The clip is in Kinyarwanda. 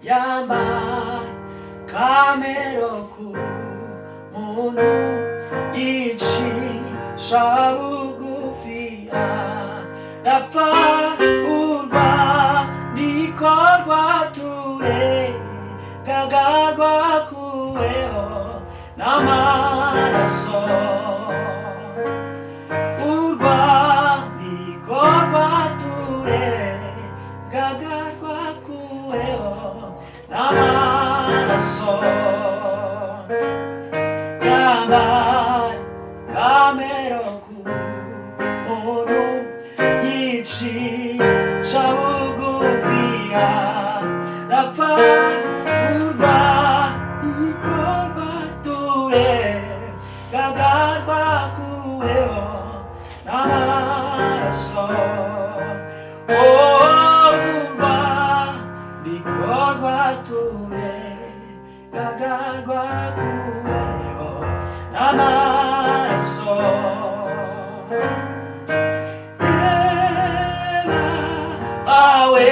yambaye kamero k'umuntu yicisha bugufi arapfa, urwandiko rwaturegaga rwakuweho n'amaraso. Urwandiko rwaturegaga rwakuweho n'amaraso. Yambaye kamero k'umuntu yicisha bugufi arapfa, urwandiko rwaturegaga rwakuweho n'amaraso. Urwandiko rwaturegaga rwakuweho n'amaraso. Awe